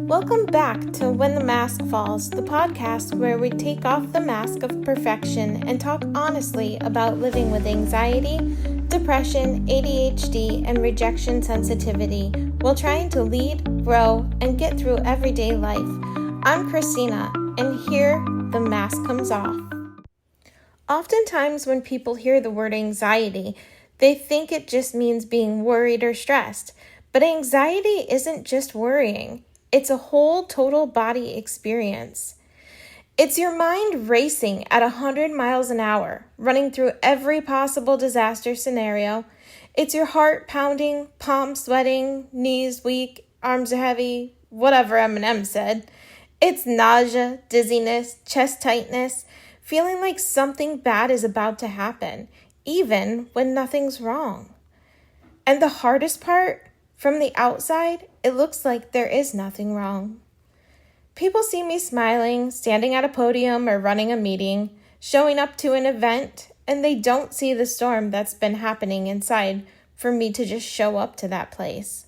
Welcome back to When the Mask Falls, the podcast where we take off the mask of perfection and talk honestly about living with anxiety, depression, ADHD, and rejection sensitivity while trying to lead, grow, and get through everyday life. I'm Christina, and here the mask comes off. Oftentimes when people hear the word anxiety, they think it just means being worried or stressed. But anxiety isn't just worrying. It's a whole total body experience. It's your mind racing at 100 miles an hour, running through every possible disaster scenario. It's your heart pounding, palms sweating, knees weak, arms are heavy, whatever Eminem said. It's nausea, dizziness, chest tightness, feeling like something bad is about to happen, even when nothing's wrong. And the hardest part, from the outside, it looks like there is nothing wrong. People see me smiling, standing at a podium or running a meeting, showing up to an event, and they don't see the storm that's been happening inside for me to just show up to that place.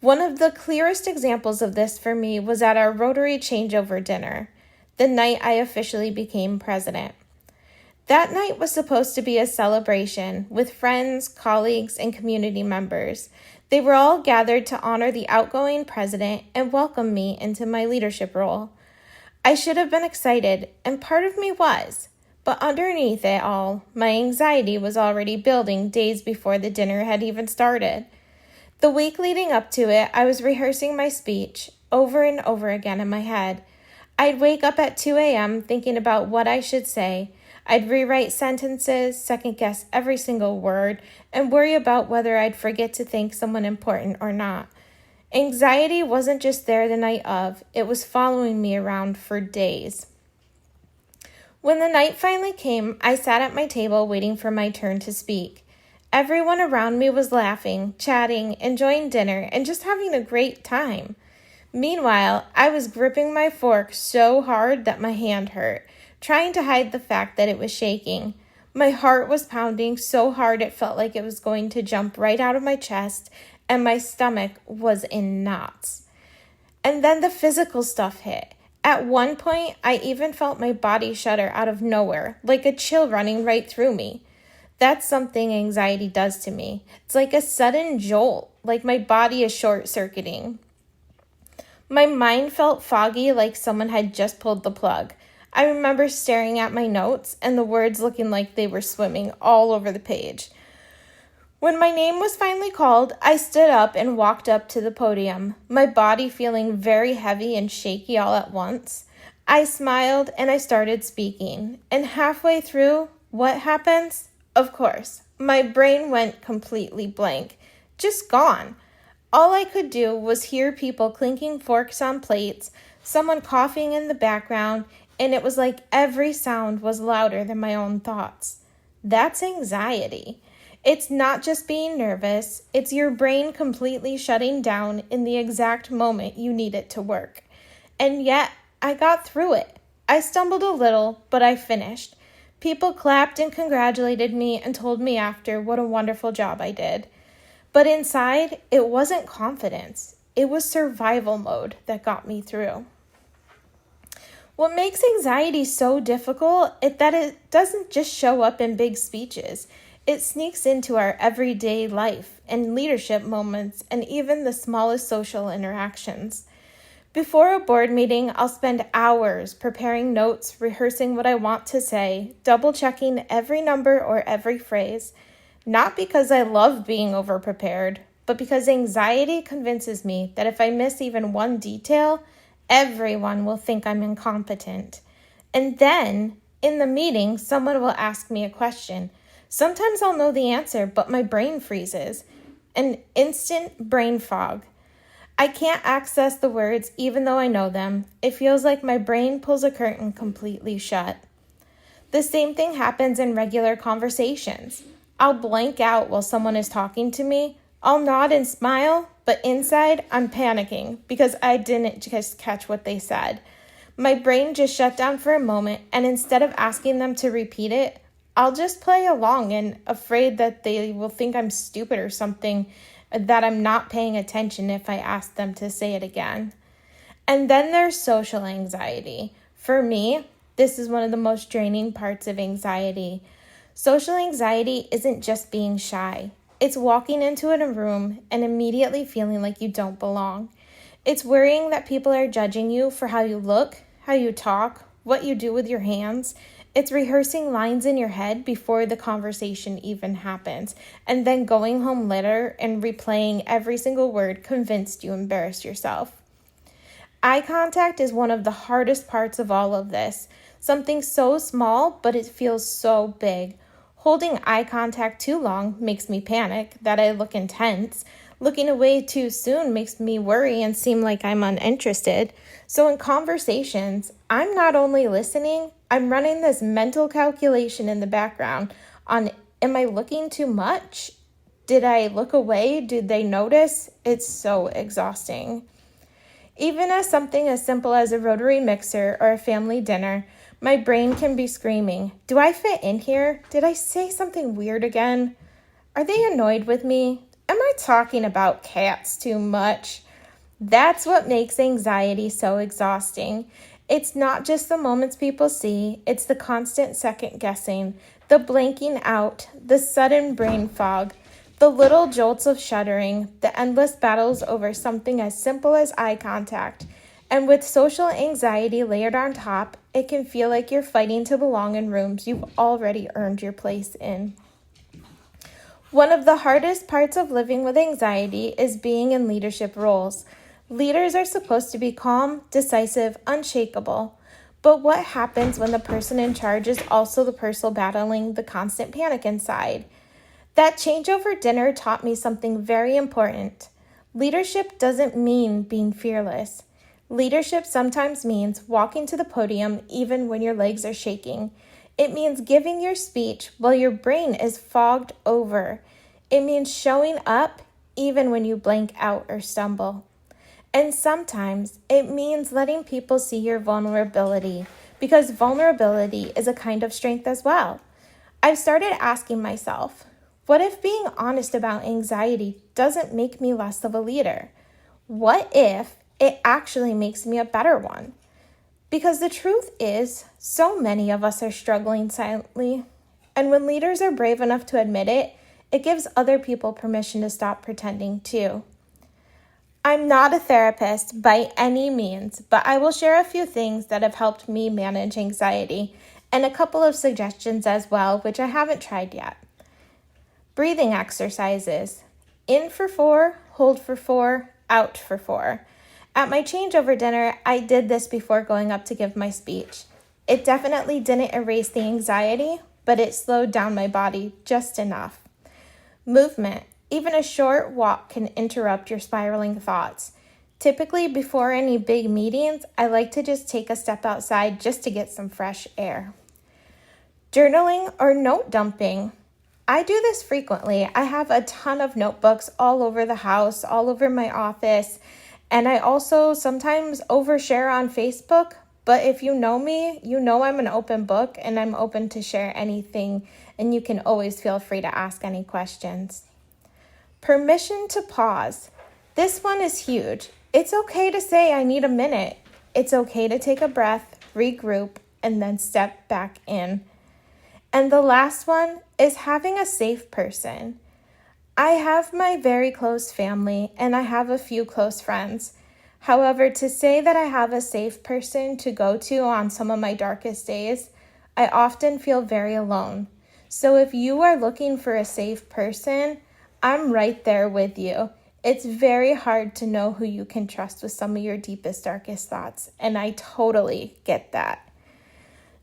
One of the clearest examples of this for me was at our Rotary Changeover Dinner, the night I officially became president. That night was supposed to be a celebration with friends, colleagues, and community members. They were all gathered to honor the outgoing president and welcome me into my leadership role. I should have been excited, and part of me was, but underneath it all, my anxiety was already building days before the dinner had even started. The week leading up to it, I was rehearsing my speech over and over again in my head. I'd wake up at 2 a.m. thinking about what I should say. I'd rewrite sentences, second-guess every single word, and worry about whether I'd forget to thank someone important or not. Anxiety wasn't just there the night of, it was following me around for days. When the night finally came, I sat at my table waiting for my turn to speak. Everyone around me was laughing, chatting, enjoying dinner, and just having a great time. Meanwhile, I was gripping my fork so hard that my hand hurt, trying to hide the fact that it was shaking. My heart was pounding so hard it felt like it was going to jump right out of my chest, and my stomach was in knots. And then the physical stuff hit. At one point, I even felt my body shudder out of nowhere, like a chill running right through me. That's something anxiety does to me. It's like a sudden jolt, like my body is short-circuiting. My mind felt foggy, like someone had just pulled the plug. I remember staring at my notes and the words looking like they were swimming all over the page. When my name was finally called, I stood up and walked up to the podium, my body feeling very heavy and shaky all at once. I smiled and I started speaking. And halfway through, what happens? Of course, my brain went completely blank, just gone. All I could do was hear people clinking forks on plates, someone coughing in the background, and it was like every sound was louder than my own thoughts. That's anxiety. It's not just being nervous, it's your brain completely shutting down in the exact moment you need it to work. And yet, I got through it. I stumbled a little, but I finished. People clapped and congratulated me and told me after what a wonderful job I did. But inside, it wasn't confidence. It was survival mode that got me through. What makes anxiety so difficult is that it doesn't just show up in big speeches. It sneaks into our everyday life and leadership moments and even the smallest social interactions. Before a board meeting, I'll spend hours preparing notes, rehearsing what I want to say, double-checking every number or every phrase. Not because I love being overprepared, but because anxiety convinces me that if I miss even one detail, everyone will think I'm incompetent. And then, in the meeting, someone will ask me a question. Sometimes I'll know the answer, but my brain freezes. An instant brain fog. I can't access the words even though I know them. It feels like my brain pulls a curtain completely shut. The same thing happens in regular conversations. I'll blank out while someone is talking to me. I'll nod and smile, but inside I'm panicking because I didn't just catch what they said. My brain just shut down for a moment, and instead of asking them to repeat it, I'll just play along and afraid that they will think I'm stupid or something, that I'm not paying attention if I ask them to say it again. And then there's social anxiety. For me, this is one of the most draining parts of anxiety. Social anxiety isn't just being shy. It's walking into a room and immediately feeling like you don't belong. It's worrying that people are judging you for how you look, how you talk, what you do with your hands. It's rehearsing lines in your head before the conversation even happens, and then going home later and replaying every single word convinced you embarrassed yourself. Eye contact is one of the hardest parts of all of this. Something so small, but it feels so big. Holding eye contact too long makes me panic that I look intense. Looking away too soon makes me worry and seem like I'm uninterested. So in conversations, I'm not only listening, I'm running this mental calculation in the background on, am I looking too much? Did I look away? Did they notice? It's so exhausting. Even as something as simple as a rotary mixer or a family dinner, my brain can be screaming, do I fit in here? Did I say something weird again? Are they annoyed with me? Am I talking about cats too much? That's what makes anxiety so exhausting. It's not just the moments people see, it's the constant second guessing, the blanking out, the sudden brain fog, the little jolts of shuddering, the endless battles over something as simple as eye contact. And with social anxiety layered on top, it can feel like you're fighting to belong in rooms you've already earned your place in. One of the hardest parts of living with anxiety is being in leadership roles. Leaders are supposed to be calm, decisive, unshakable. But what happens when the person in charge is also the person battling the constant panic inside? That changeover dinner taught me something very important. Leadership doesn't mean being fearless. Leadership sometimes means walking to the podium even when your legs are shaking. It means giving your speech while your brain is fogged over. It means showing up even when you blank out or stumble. And sometimes it means letting people see your vulnerability, because vulnerability is a kind of strength as well. I've started asking myself, what if being honest about anxiety doesn't make me less of a leader? What if it actually makes me a better one? Because the truth is, so many of us are struggling silently. And when leaders are brave enough to admit it, it gives other people permission to stop pretending too. I'm not a therapist by any means, but I will share a few things that have helped me manage anxiety and a couple of suggestions as well, which I haven't tried yet. Breathing exercises. In for 4, hold for 4, out for 4. At my changeover dinner, I did this before going up to give my speech. It definitely didn't erase the anxiety, but it slowed down my body just enough. Movement. Even a short walk can interrupt your spiraling thoughts. Typically, before any big meetings, I like to just take a step outside just to get some fresh air. Journaling or note dumping. I do this frequently. I have a ton of notebooks all over the house, all over my office, and I also sometimes overshare on Facebook, but if you know me, you know I'm an open book and I'm open to share anything, and you can always feel free to ask any questions. Permission to pause. This one is huge. It's okay to say I need a minute. It's okay to take a breath, regroup, and then step back in. And the last one is having a safe person. I have my very close family and I have a few close friends. However, to say that I have a safe person to go to on some of my darkest days, I often feel very alone. So if you are looking for a safe person, I'm right there with you. It's very hard to know who you can trust with some of your deepest, darkest thoughts, and I totally get that.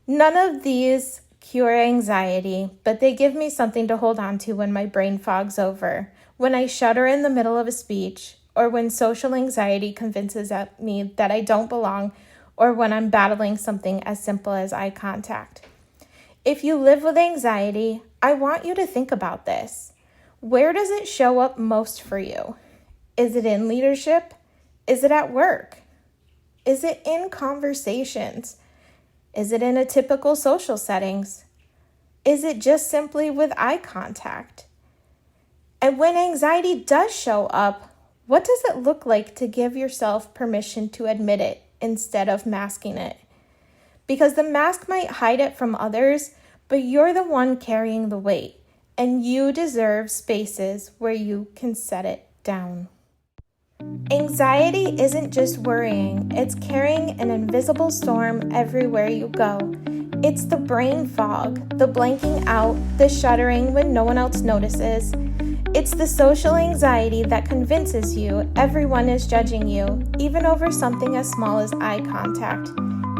None of these cure anxiety, but they give me something to hold on to when my brain fogs over, when I shudder in the middle of a speech, or when social anxiety convinces me that I don't belong, or when I'm battling something as simple as eye contact. If you live with anxiety, I want you to think about this. Where does it show up most for you? Is it in leadership? Is it at work? Is it in conversations? Is it in a typical social settings? Is it just simply with eye contact? And when anxiety does show up, What does it look like to give yourself permission to admit it instead of masking it? Because the mask might hide it from others, but you're the one carrying the weight, and you deserve spaces where you can set it down. Anxiety isn't just worrying, it's carrying an invisible storm everywhere you go. It's the brain fog, the blanking out, the shuddering when no one else notices. It's the social anxiety that convinces you everyone is judging you, even over something as small as eye contact.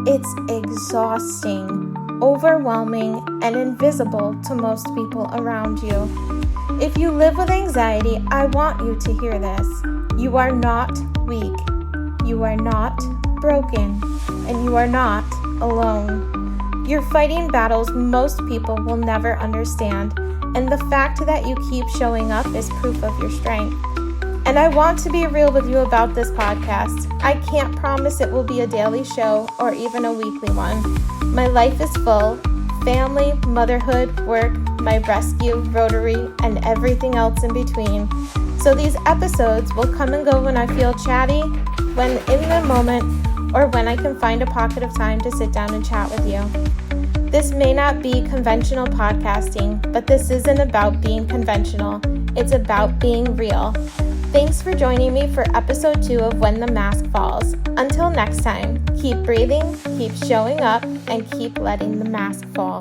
It's exhausting, overwhelming, and invisible to most people around you. If you live with anxiety, I want you to hear this. You are not weak. You are not broken. And you are not alone. You're fighting battles most people will never understand. And the fact that you keep showing up is proof of your strength. And I want to be real with you about this podcast. I can't promise it will be a daily show or even a weekly one. My life is full. Family, motherhood, work, my rescue, Rotary, and everything else in between. So these episodes will come and go when I feel chatty, when in the moment, or when I can find a pocket of time to sit down and chat with you. This may not be conventional podcasting, but this isn't about being conventional. It's about being real. Thanks for joining me for episode 2 of When the Mask Falls. Until next time, keep breathing, keep showing up, and keep letting the mask fall.